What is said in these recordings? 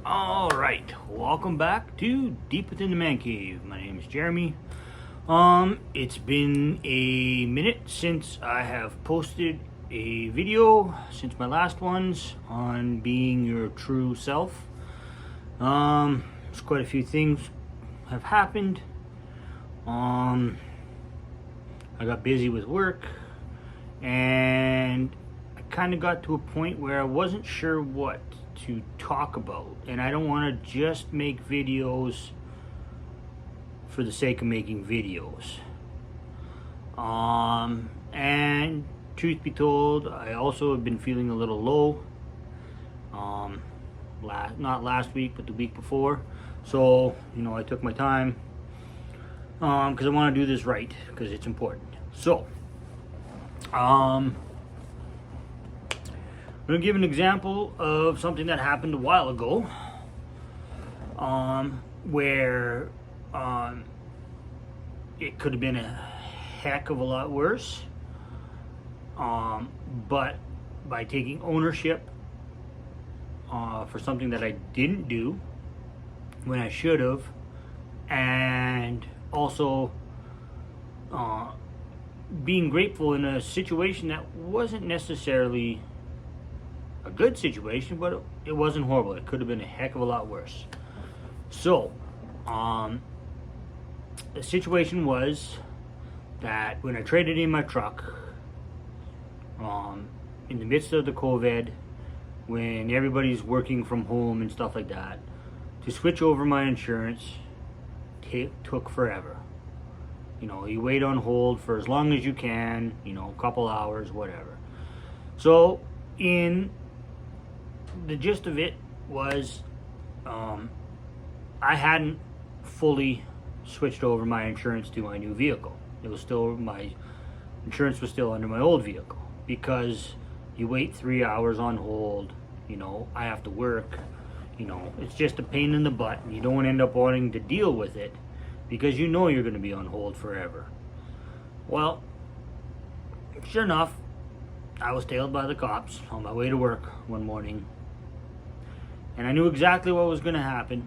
All right, welcome back to Deep Within the Man Cave. My name is Jeremy. It's been a minute since I have posted a video since my last ones on being your true self. There's quite a few things have happened. I got busy with work, and I kind of got to a point where I wasn't sure what to talk about, and I don't want to just make videos for the sake of making videos. And truth be told, I also have been feeling a little low. Not last week, but the week before. So, I took my time because I want to do this right because it's important. So, I'm going to give an example of something that happened a while ago, where it could have been a heck of a lot worse, but by taking ownership for something that I didn't do when I should have, and also being grateful in a situation that wasn't necessarily a good situation, but it wasn't horrible. It could have been a heck of a lot worse. So, the situation was that when I traded in my truck, in the midst of the COVID, when everybody's working from home and stuff like that, to switch over my insurance took forever. You wait on hold for as long as you can, a couple hours, whatever. So, the gist of it was, I hadn't fully switched over my insurance to my new vehicle. My insurance was still under my old vehicle, because you wait 3 hours on hold. I have to work. It's just a pain in the butt, and you don't end up wanting to deal with it because you're going to be on hold forever. Well, sure enough, I was tailed by the cops on my way to work one morning, and I knew exactly what was going to happen.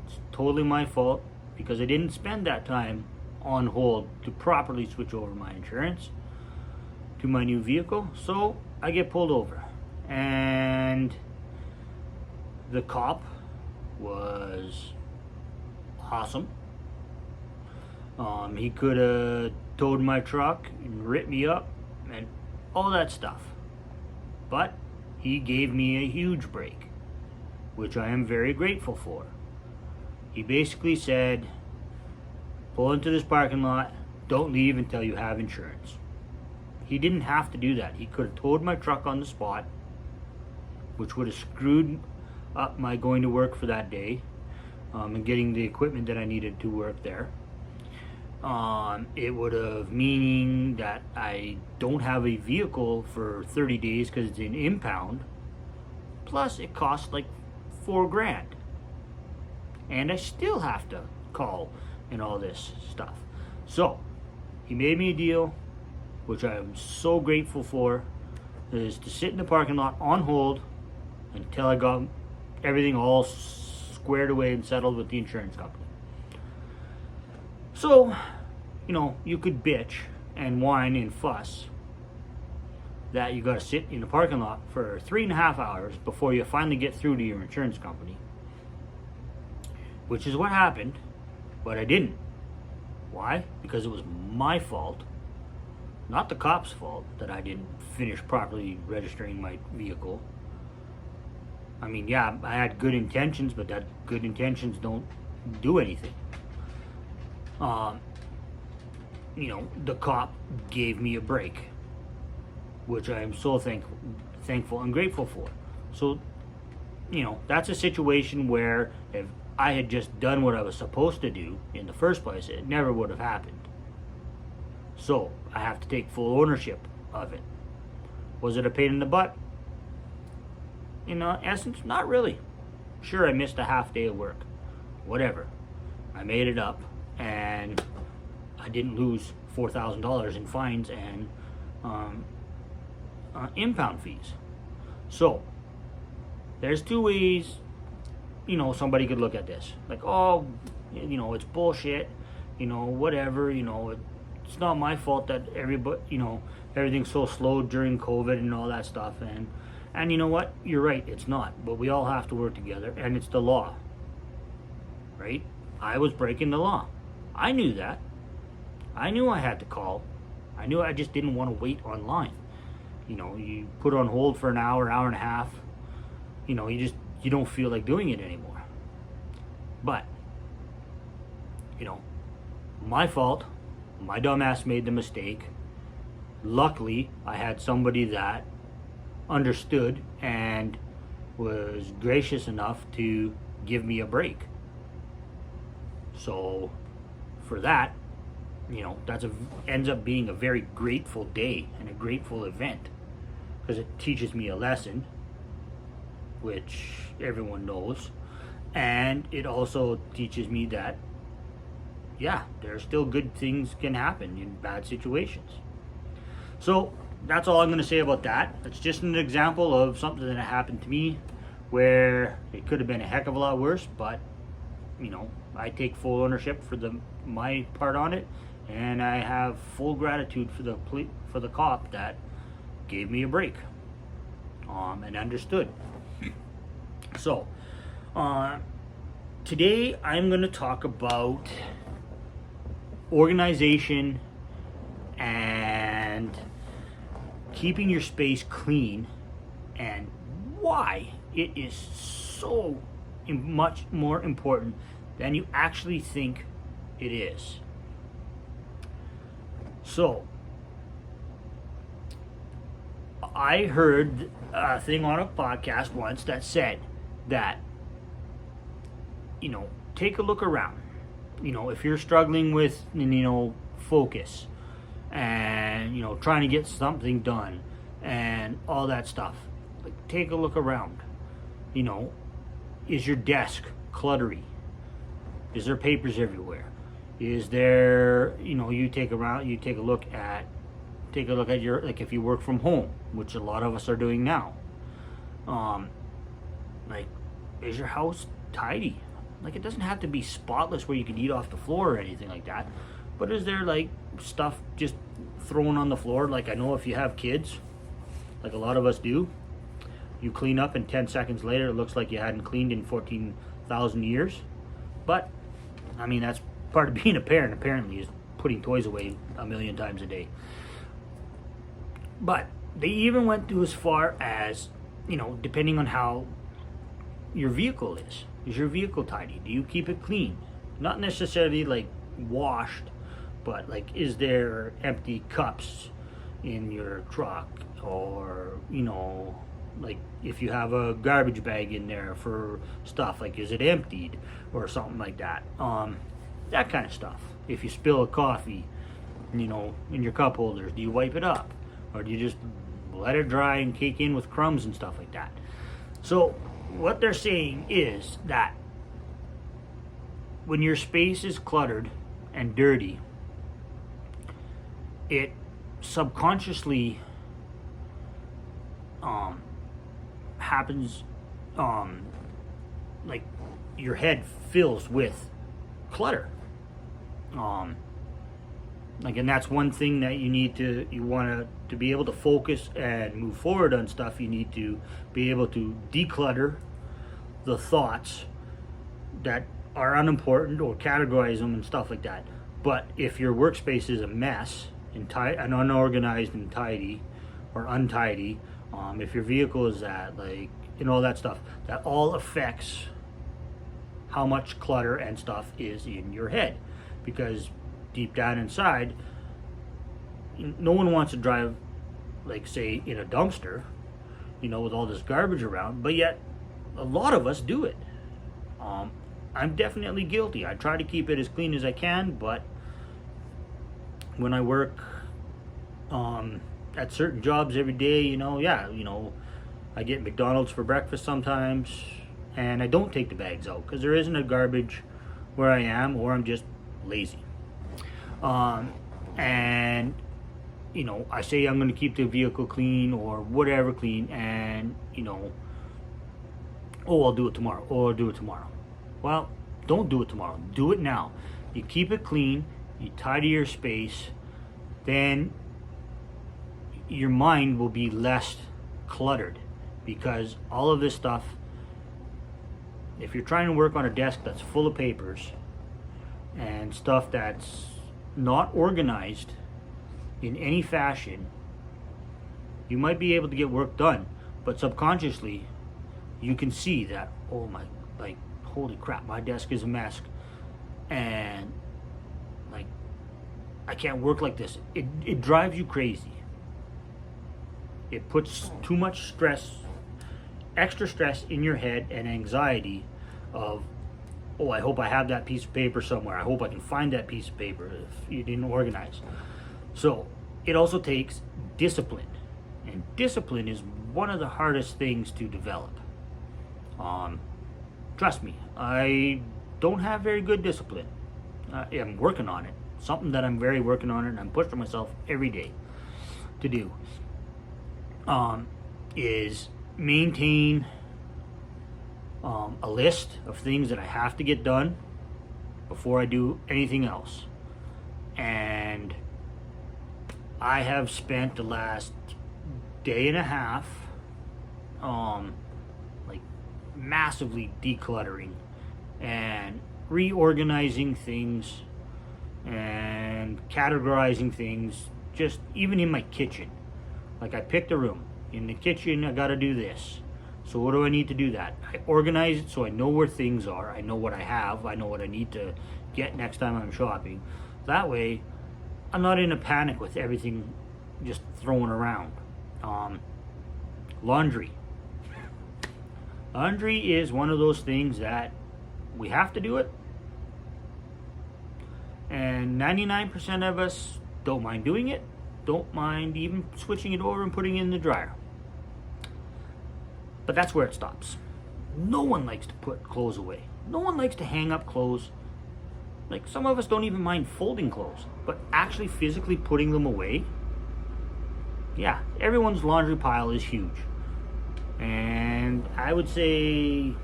It's totally my fault because I didn't spend that time on hold to properly switch over my insurance to my new vehicle. So I get pulled over, and the cop was awesome. He could have towed my truck and ripped me up and all that stuff, but he gave me a huge break, which I am very grateful for. He basically said, pull into this parking lot, don't leave until you have insurance. He didn't have to do that. He could have towed my truck on the spot, which would have screwed up my going to work for that day, and getting the equipment that I needed to work there. It would have meaning that I don't have a vehicle for 30 days because it's an impound. Plus, it costs like $4,000, and I still have to call and all this stuff. So he made me a deal, which I am so grateful for, is to sit in the parking lot on hold until I got everything all squared away and settled with the insurance company. So, you could bitch and whine and fuss that you got to sit in the parking lot for 3.5 hours before you finally get through to your insurance company, which is what happened, but I didn't. Why? Because it was my fault, not the cop's fault that I didn't finish properly registering my vehicle. I mean, yeah, I had good intentions, but that good intentions don't do anything. The cop gave me a break, which I am so thankful and grateful for. So, that's a situation where if I had just done what I was supposed to do in the first place, it never would have happened. So, I have to take full ownership of it. Was it a pain in the butt? In essence, not really. Sure, I missed a half day of work. Whatever. I made it up, and I didn't lose $4,000 in fines and impound fees. So, there's two ways somebody could look at this like, oh, it's bullshit, whatever, it's not my fault that everybody, everything's so slow during COVID and all that stuff. And you know what? You're right, it's not. But we all have to work together, and it's the law, right? I was breaking the law. I knew that. I knew I had to call. I knew I just didn't want to wait online. You put on hold for an hour, hour and a half. You don't feel like doing it anymore. But, my fault. My dumbass made the mistake. Luckily, I had somebody that understood and was gracious enough to give me a break. So, for that, ends up being a very grateful day and a grateful event, because it teaches me a lesson, which everyone knows, and it also teaches me that, yeah, there's still good things can happen in bad situations. So that's all I'm going to say about that. It's just an example of something that happened to me where it could have been a heck of a lot worse, but I take full ownership for my part on it, and I have full gratitude for the cop that gave me a break, and understood. So, today I'm going to talk about organization and keeping your space clean, and why it is so much more important than you actually think it is. So, I heard a thing on a podcast once that said that, take a look around. If you're struggling with, focus and, trying to get something done and all that stuff, like, take a look around. Is your desk cluttery? Is there papers everywhere? Is there, you take a look at your, like, if you work from home, which a lot of us are doing now. Like, is your house tidy? Like, it doesn't have to be spotless where you can eat off the floor or anything like that. But is there, like, stuff just thrown on the floor? Like, I know if you have kids, like a lot of us do, you clean up and 10 seconds later it looks like you hadn't cleaned in 14,000 years. But, that's part of being a parent, apparently, is putting toys away a million times a day. But they even went to as far as, depending on how your vehicle is. Is your vehicle tidy? Do you keep it clean? Not necessarily like washed, but like, is there empty cups in your truck? Or, like, if you have a garbage bag in there for stuff, like, is it emptied or something like that? That kind of stuff. If you spill a coffee, in your cup holders, do you wipe it up? Or do you just let it dry and cake in with crumbs and stuff like that? So what they're saying is that when your space is cluttered and dirty, it subconsciously happens, like, your head fills with clutter. And that's one thing that you want to be able to focus and move forward on stuff. You need to be able to declutter the thoughts that are unimportant, or categorize them and stuff like that. But if your workspace is a mess and unorganized and tidy or untidy, if your vehicle is that, like, all that stuff, that all affects how much clutter and stuff is in your head. Because deep down inside, no one wants to drive, like, say, in a dumpster, with all this garbage around, but yet a lot of us do it. I'm definitely guilty. I try to keep it as clean as I can, but when I work at certain jobs every day, I get McDonald's for breakfast sometimes, and I don't take the bags out because there isn't a garbage where I am, or I'm just lazy. And I say I'm going to keep the vehicle clean or whatever clean, and Oh, I'll do it tomorrow. Oh, I'll do it tomorrow. Well, don't do it tomorrow. Do it now. You keep it clean, you tidy your space, then your mind will be less cluttered, because all of this stuff, if you're trying to work on a desk that's full of papers and stuff that's not organized in any fashion, you might be able to get work done, but subconsciously you can see that, oh my, like, holy crap, my desk is a mess, and like, I can't work like this. It drives you crazy. It puts too much stress, extra stress in your head, and anxiety of, oh, I hope I have that piece of paper somewhere. I hope I can find that piece of paper if you didn't organize. So it also takes discipline, and discipline is one of the hardest things to develop. Trust me, I don't have very good discipline. I'm working on it. Something that I'm very working on it, and I'm pushing myself every day to do. Is maintain a list of things that I have to get done before I do anything else. And I have spent the last day and a half like massively decluttering and reorganizing things and categorizing things, just even in my kitchen. Like, I picked a room. In the kitchen, I gotta do this. So what do I need to do that? I organize it so I know where things are. I know what I have. I know what I need to get next time I'm shopping. That way, I'm not in a panic with everything just thrown around. Laundry. Laundry is one of those things that we have to do it. And 99% of us don't mind doing it. Don't mind even switching it over and putting it in the dryer. But that's where it stops. No one likes to put clothes away. No one likes to hang up clothes. Like, some of us don't even mind folding clothes, but actually physically putting them away, yeah, everyone's laundry pile is huge. And I would say,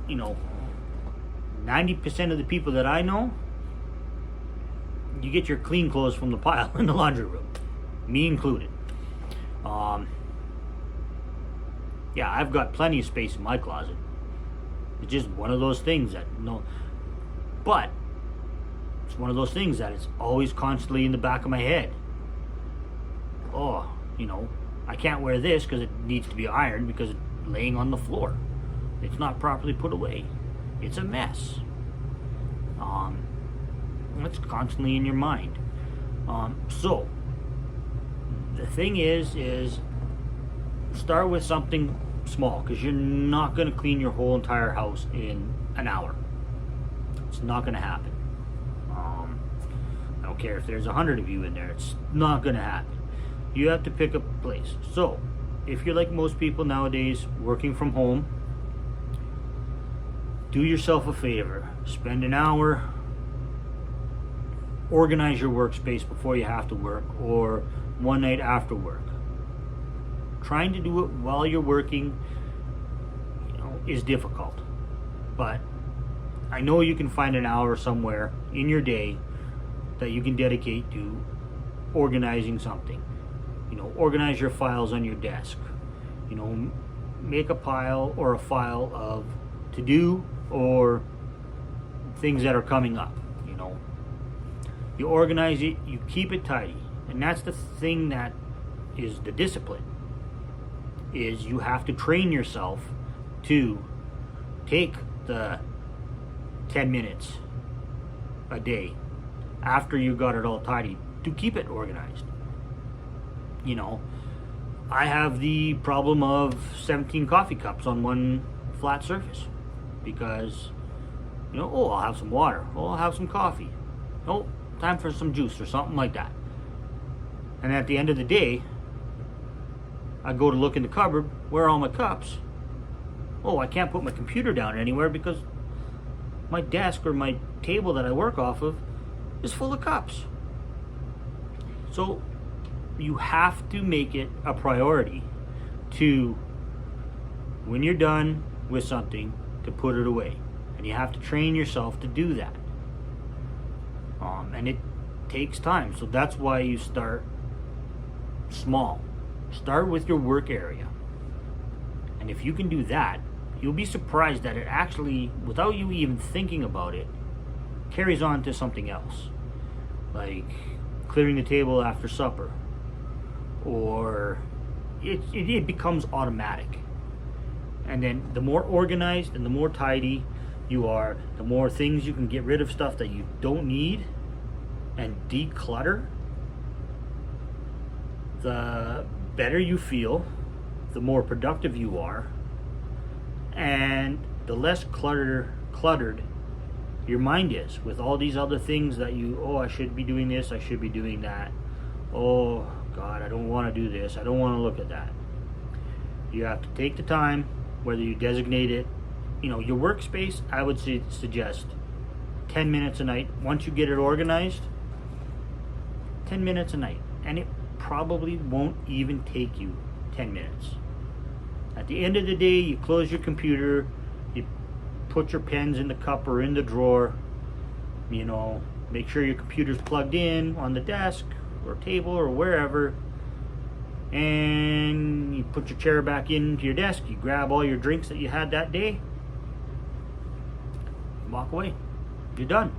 90% of the people that I know, you get your clean clothes from the pile in the laundry room, me included. Yeah, I've got plenty of space in my closet. It's just one of those things that, but it's one of those things that it's always constantly in the back of my head. Oh, I can't wear this because it needs to be ironed because it's laying on the floor. It's not properly put away. It's a mess. It's constantly in your mind. So the thing is start with something small, because you're not going to clean your whole entire house in an hour. It's not going to happen. I don't care if there's 100 of you in there. It's not going to happen. You have to pick a place. So if you're like most people nowadays, working from home, do yourself a favor. Spend an hour, organize your workspace before you have to work, or one night after work. Trying to do it while you're working, is difficult. But I know you can find an hour somewhere in your day that you can dedicate to organizing something. Organize your files on your desk. Make a pile or a file of to do or things that are coming up. You organize it, you keep it tidy. And that's the thing that is the discipline. Is you have to train yourself to take the 10 minutes a day after you got it all tidy to keep it organized. I have the problem of 17 coffee cups on one flat surface because, I'll have some water. Oh, I'll have some coffee. Oh, time for some juice or something like that. And at the end of the day, I go to look in the cupboard, where are all my cups? Oh, I can't put my computer down anywhere because my desk or my table that I work off of is full of cups. So you have to make it a priority to, when you're done, with something to put it away. And you have to train yourself to do that. And it takes time. So that's why you start small. Start with your work area. And if you can do that, you'll be surprised that it actually, without you even thinking about it, carries on to something else. Like clearing the table after supper. Or it becomes automatic. And then the more organized and the more tidy you are, the more things you can get rid of stuff that you don't need and declutter, the better you feel, the more productive you are, and the less cluttered your mind is with all these other things that I should be doing this, I should be doing that. Oh God, I don't want to do this, I don't want to look at that. You have to take the time, whether you designate it, your workspace, I would suggest 10 minutes a night. Once you get it organized, 10 minutes a night. And it probably won't even take you 10 minutes. At the end of the day, you close your computer, you put your pens in the cup or in the drawer, make sure your computer's plugged in on the desk or table or wherever, and you put your chair back into your desk, you grab all your drinks that you had that day, walk away. You're done.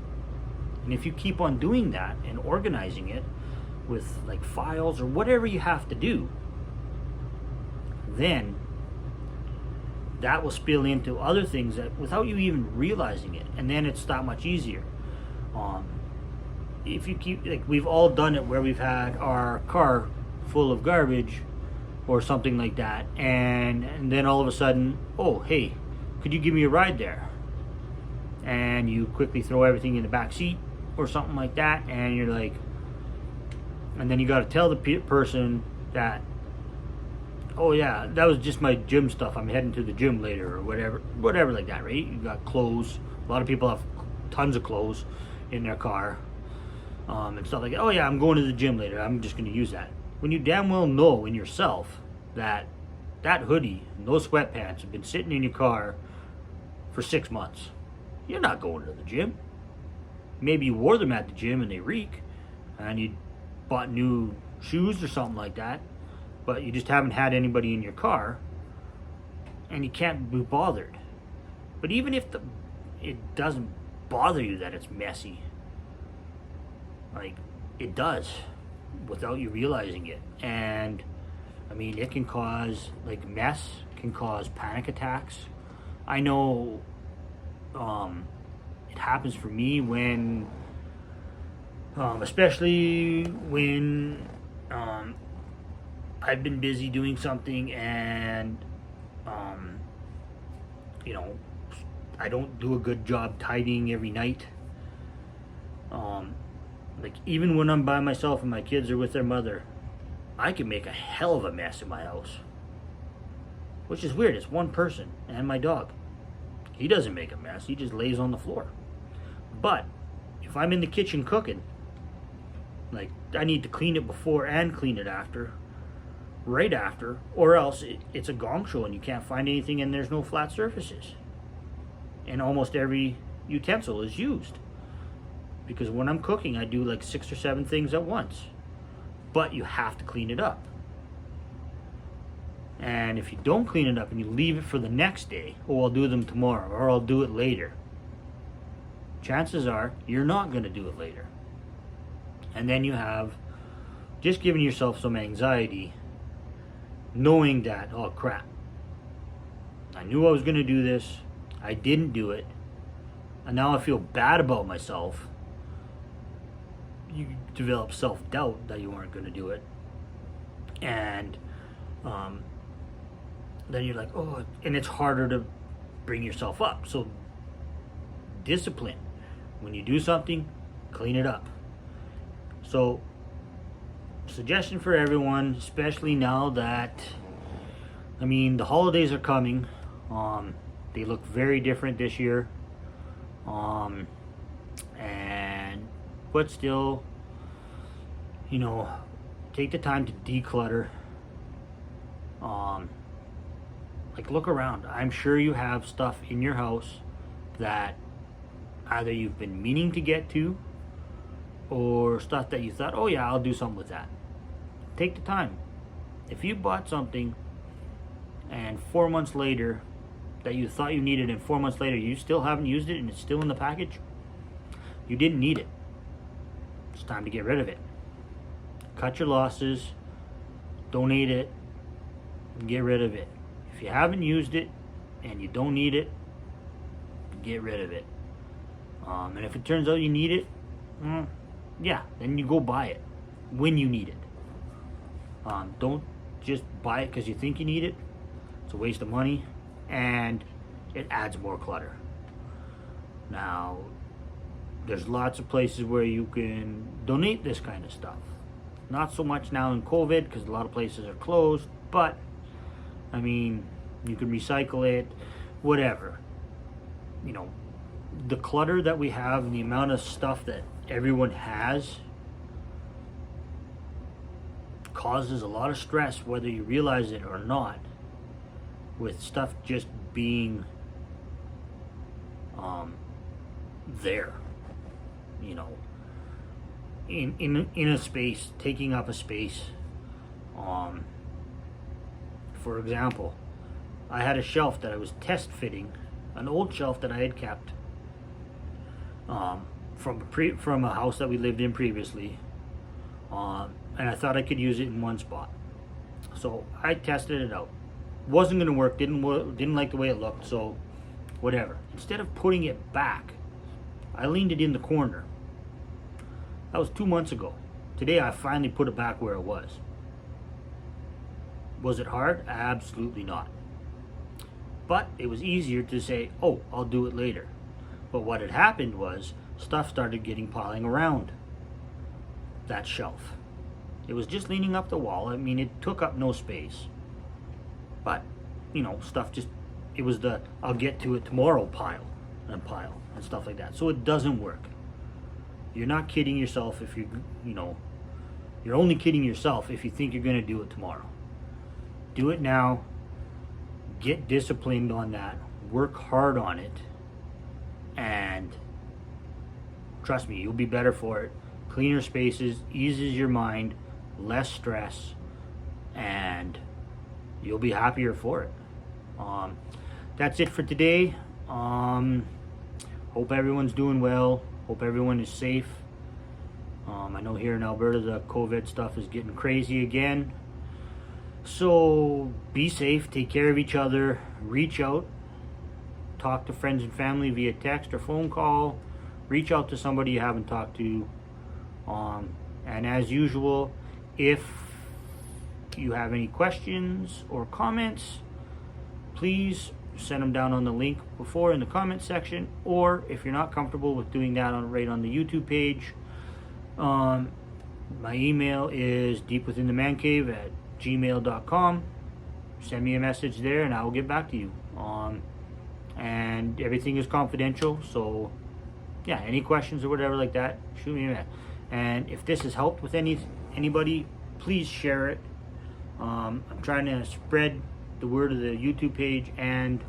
And if you keep on doing that and organizing it with like files or whatever you have to do, then that will spill into other things that without you even realizing it, and then it's that much easier. If you keep, like, we've all done it where we've had our car full of garbage or something like that, and then all of a sudden, oh hey, could you give me a ride there? And you quickly throw everything in the back seat or something like that, and you're like, and then you got to tell the person that, oh yeah, that was just my gym stuff, I'm heading to the gym later, or whatever like that, right? You got clothes. A lot of people have tons of clothes in their car, and stuff like that. Oh yeah, I'm going to the gym later, I'm just going to use that. When you damn well know in yourself that that hoodie and those sweatpants have been sitting in your car for 6 months. You're not going to the gym. Maybe you wore them at the gym and they reek, and you bought new shoes or something like that, but you just haven't had anybody in your car, and you can't be bothered. But even if it doesn't bother you that it's messy, like it does, without you realizing it. And I mean, it can cause, like, mess can cause panic attacks. I know it happens for me when especially when I've been busy doing something, and I don't do a good job tidying every night. Like, even when I'm by myself and my kids are with their mother, I can make a hell of a mess in my house. Which is weird. It's one person and my dog. He doesn't make a mess. He just lays on the floor. But if I'm in the kitchen cooking, like, I need to clean it before and clean it after, right after, or else it's a gong show and you can't find anything and there's no flat surfaces. And almost every utensil is used. Because when I'm cooking, I do like 6 or 7 things at once. But you have to clean it up. And if you don't clean it up and you leave it for the next day, oh, I'll do them tomorrow, or I'll do it later, chances are you're not going to do it later. And then you have just given yourself some anxiety, knowing that, oh crap, I knew I was going to do this, I didn't do it, and now I feel bad about myself. You develop self-doubt that you aren't going to do it. And then you're like, oh, and it's harder to bring yourself up. So discipline. When you do something, clean it up. So, suggestion for everyone, especially now that, I mean, the holidays are coming. They look very different this year. But still, take the time to declutter. Like, look around. I'm sure you have stuff in your house that either you've been meaning to get to, or stuff that you thought, oh yeah, I'll do something with that. Take the time. If you bought something and 4 months later that you thought you needed, and 4 months later you still haven't used it and it's still in the package, you didn't need it. It's time to get rid of it. Cut your losses, donate it, and get rid of it. If you haven't used it and you don't need it, get rid of it. And if it turns out you need it, yeah, then you go buy it when you need it. Don't just buy it because you think you need it. It's a waste of money, and it adds more clutter. Now, there's lots of places where you can donate this kind of stuff. Not so much now in COVID because a lot of places are closed, but I mean, you can recycle it, whatever. You know, the clutter that we have and the amount of stuff that everyone has causes a lot of stress, whether you realize it or not, with stuff just being there, you know, in a space, taking up a space. For example, I had a shelf that I was test fitting, an old shelf that I had kept from a house that we lived in previously, and I thought I could use it in one spot. So I tested it out. Wasn't going to work. Didn't like the way it looked. So whatever. Instead of putting it back, I leaned it in the corner. That was 2 months ago. Today I finally put it back where it was. Was it hard? Absolutely not. But it was easier to say, oh, I'll do it later. But what had happened was stuff started piling around that shelf. It was just leaning up the wall. I mean, it took up no space. But, you know, stuff just, it was the I'll get to it tomorrow pile and stuff like that. So it doesn't work. You're not kidding yourself if you're only kidding yourself if you think you're going to do it tomorrow. Do it now. Get disciplined on that. Work hard on it. And trust me, you'll be better for it. Cleaner spaces, eases your mind, less stress, and you'll be happier for it. That's it for today. Hope everyone's doing well. Hope everyone is safe. I know here in Alberta the COVID stuff is getting crazy again. So be safe, take care of each other, reach out, talk to friends and family via text or phone call, reach out to somebody you haven't talked to. And as usual, if you have any questions or comments, please send them down on the link before in the comment section, or if you're not comfortable with doing that right on the YouTube page, my email is deepwithinthemancave@gmail.com. Send me a message there and I will get back to you. And everything is confidential, so yeah, any questions or whatever like that, shoot me a message. And if this has helped with anybody, please share it. I'm trying to spread the word of the YouTube page and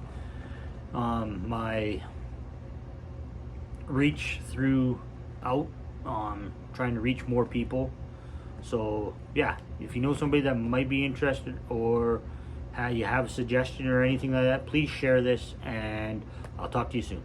my reach throughout, trying to reach more people. So yeah, if you know somebody that might be interested, or you have a suggestion or anything like that, please share this, and I'll talk to you soon.